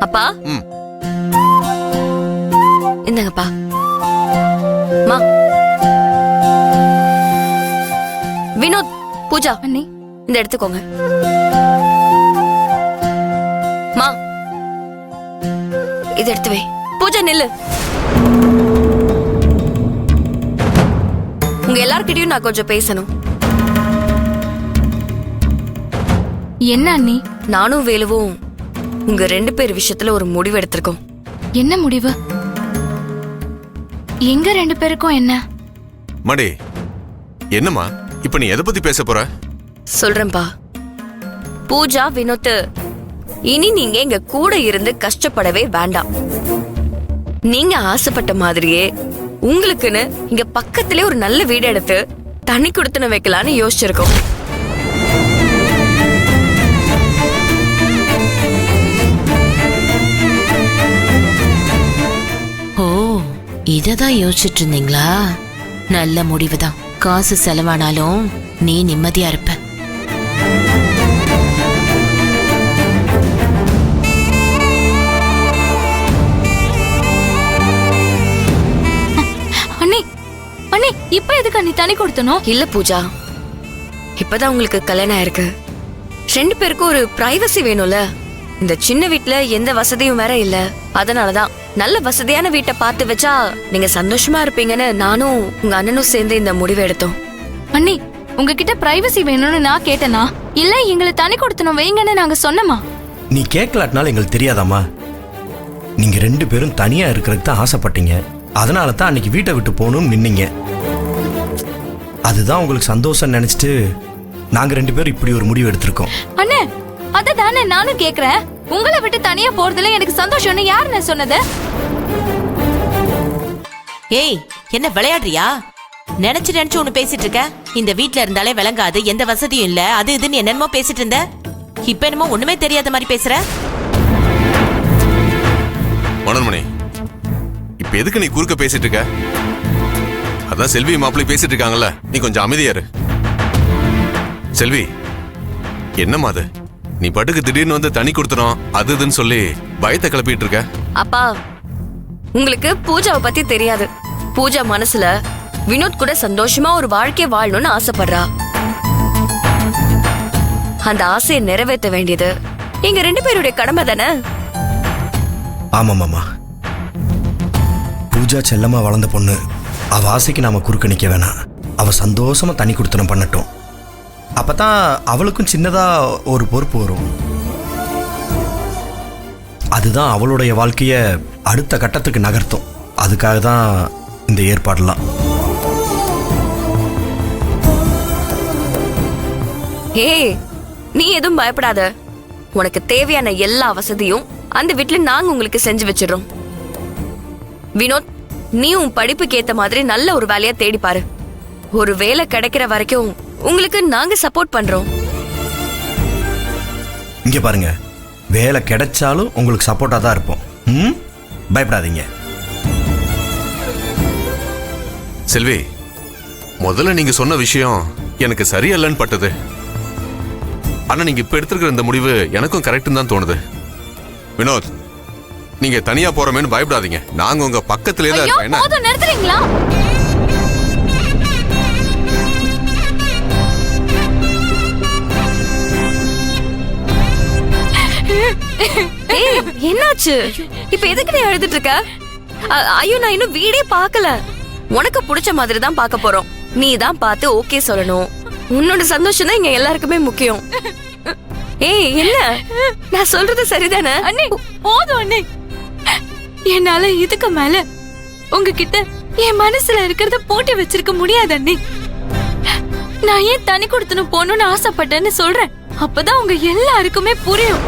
அப்பா இந்தாங்கப்பா. மா வினோத், பூஜா அண்ணி இந்த எடுத்துக்கோங்க. மா இது எடுத்து வை. பூஜா நில்லு. உங்க எல்லார்கிட்டயும் நான் கொஞ்சம் பேசணும். என்ன அண்ணி? நானும் வேலுவும் உங்க 2 பேர் விஷயத்துல ஒரு முடிவு எடுத்திருக்கோம். என்ன முடிவு? எங்க 2 பேருக்கும் என்ன? மடி என்னம்மா இப்ப நீ எதை பத்தி பேச போற? சொல்றேன்பா. பூஜா, வினோத், இனி நீங்க எங்க கூட இருந்து கஷ்டப்படவே வேண்டாம். நீங்க ஆசைப்பட்ட மாதிரியே உங்களுக்குன்னு இங்க பக்கத்திலே ஒரு நல்ல வீடு எடுத்து தண்ணி கொடுத்துன வைக்கலான்னு யோசிச்சிருக்கோம். ஓ, இததான் யோசிச்சுட்டு இருந்தீங்களா? நல்ல முடிவுதான். காசு செலவானாலும் நீ நிம்மதியா இருப்ப. அண்ணி அண்ணி, இப்ப எதுக்கு அண்ணி தண்ணி கொடுத்தனும்? இல்ல பூஜா, இப்பதான் உங்களுக்கு கல்யாணம் ஆயிருக்கு. 2 பேருக்கும் ஒரு பிரைவசி வேணும்ல. இந்த சின்ன வீட்ல எந்த வசதியும் வேற இல்ல. அதனாலதான் நல்ல வசதியான வீட்டை பார்த்து வச்சா நீங்க சந்தோஷமா இருப்பீங்கன்னு நானும் உங்க அண்ணனும் சேர்ந்து இந்த முடிவை எடுத்தோம். அண்ணி, உங்ககிட்ட பிரைவசி வேணும்னு நான் கேட்டனா? இல்ல எங்களை தண்ணி கொடுத்தனும் வைங்கன்னு நாங்க சொன்னமா? நீ கேட்கலாட்டினாலும் எங்களுக்கு தெரியாதாமா? நீங்க 2 பேரும் தனியா இருக்கிறதுக்கு தான் ஆசைப்பட்டீங்க. அதனால தான் அன்னைக்கு வீட்டை விட்டு போகணும்னு நின்னீங்க. அதுதான் உங்களுக்கு சந்தோஷம் நினைச்சிட்டு நாங்க 2 பேரும் இப்படி ஒரு முடிவு எடுத்திருக்கோம். அண்ணே, அததானே நானும் கேக்குறேன். உங்களை விட்டு தனியா போறதுல எனக்கு சந்தோஷம்னு யாருன்னு சொன்னது? ஏய், என்ன விளையாடுறியா? நினைச்சு ஒண்ணு பேசிட்டு இருக்க. இந்த வீட்ல இருந்தாலே விளங்காது, எந்த வசதியும் இல்ல, அது இதுன்னு என்னமோ பேசிட்டு இருந்த. இப்ப என்னமோ ஒண்ணுமே தெரியாத மாதிரி பேசுற. மனோன்மணி, இப்ப எதுக்கு நீ குறுக்க பேசிட்டு இருக்க? அதான் செல்வி மாப்பிள்ளை பேசிட்டு இருக்காங்கல்ல, நீ கொஞ்சம் அமைதியா இரு. செல்வி, என்னம்மா அது? நீ பாட்டுக்கு திடீர்னு வந்து தண்ணி கொடுத்துறோம் அது இதுன்னு சொல்லி பயத்தை கிளப்பிட்டு இருக்க. அப்பா, உங்களுக்கு பூஜாவை பத்தி தெரியாது. பூஜா மனசுல வினோத் கூட சந்தோஷமா ஒரு வாழ்க்கை வாழணும்னு ஆசைப்படுறா. அந்த ஆசையை நிறைவேற்ற வேண்டியது எங்க 2 பேருடைய கடமை தானே? ஆமாமாமா, பூஜா செல்லமா வளர்ந்த பொண்ணு. அவ ஆசைக்கு நாம குறுக்க நிக்க வேணாம். அவ சந்தோஷமா தண்ணி கொடுத்தனும் பண்ணட்டும். அப்பதான் அவளுக்கும் சின்னதா ஒரு பொறுப்பு வரும். அதுதான் அவளுடைய வாழ்க்கைய அடுத்த கட்டத்துக்கு நகர்த்தும். அதுக்காக தான் இந்த ஏற்பாடுலாம். ஏய், நீ எதுவும் பயப்படாத. உனக்கு தேவையான எல்லா வசதியும் அந்த வீட்டுல நாங்க உங்களுக்கு செஞ்சு வச்சிடறோம். வினோத், நீ உன் படிப்புக்கு ஏத்த மாதிரி நல்ல ஒரு வேலையா தேடி பாரு. ஒரு வேலை கிடைக்கிற வரைக்கும் உங்களுக்கு நாங்க சப்போர்ட் பண்றோம். இங்க பாருங்க, வேலை கிடைச்சாலும் உங்களுக்கு சப்போர்ட்டா தான் இருப்போம். பயப்படாதீங்க. செல்வி, முதல்ல நீங்க சொன்ன விஷயம் எனக்கு சரியல்லன்னு பட்டது. ஆனா நீங்க இப்ப எடுத்திருக்கிற இந்த முடிவு எனக்கும் கரெக்ட்னு தான் தோணுது. வினோத், நீங்க தனியா போறமேன்னு பயப்படாதீங்க. நாங்க உங்க பக்கத்திலே தான் இருக்கோம். என்ன போதும், நிறுத்துறீங்களா? ஏய், என்னாச்சு? இப்ப எதுக்கு நீ அழுதுட்டு இருக்க? ஐயோ, நான் இன்னும் வீடே பார்க்கல. உனக்கு பிடிச்ச மாதிரி தான் பார்க்க போறோம். நீ தான் பார்த்து ஓகே சொல்லணும். உன்னோட சந்தோஷம் தான் இங்க எல்லாருக்குமே முக்கியம். ஏய், என்ன? நான் சொல்றது சரிதானே? அண்ணே, போதும் அண்ணே. என்னால இதுக்கு மேல உங்ககிட்ட என் மனசுல இருக்கிறத போட்டு வச்சிருக்க முடியாது அண்ணே. நான் ஏன் தனி கொடுத்துன்னு போகணும்னு ஆசைப்பட்டேன்னு சொல்றேன். அப்பதான் உங்க எல்லாருக்குமே புரியும்.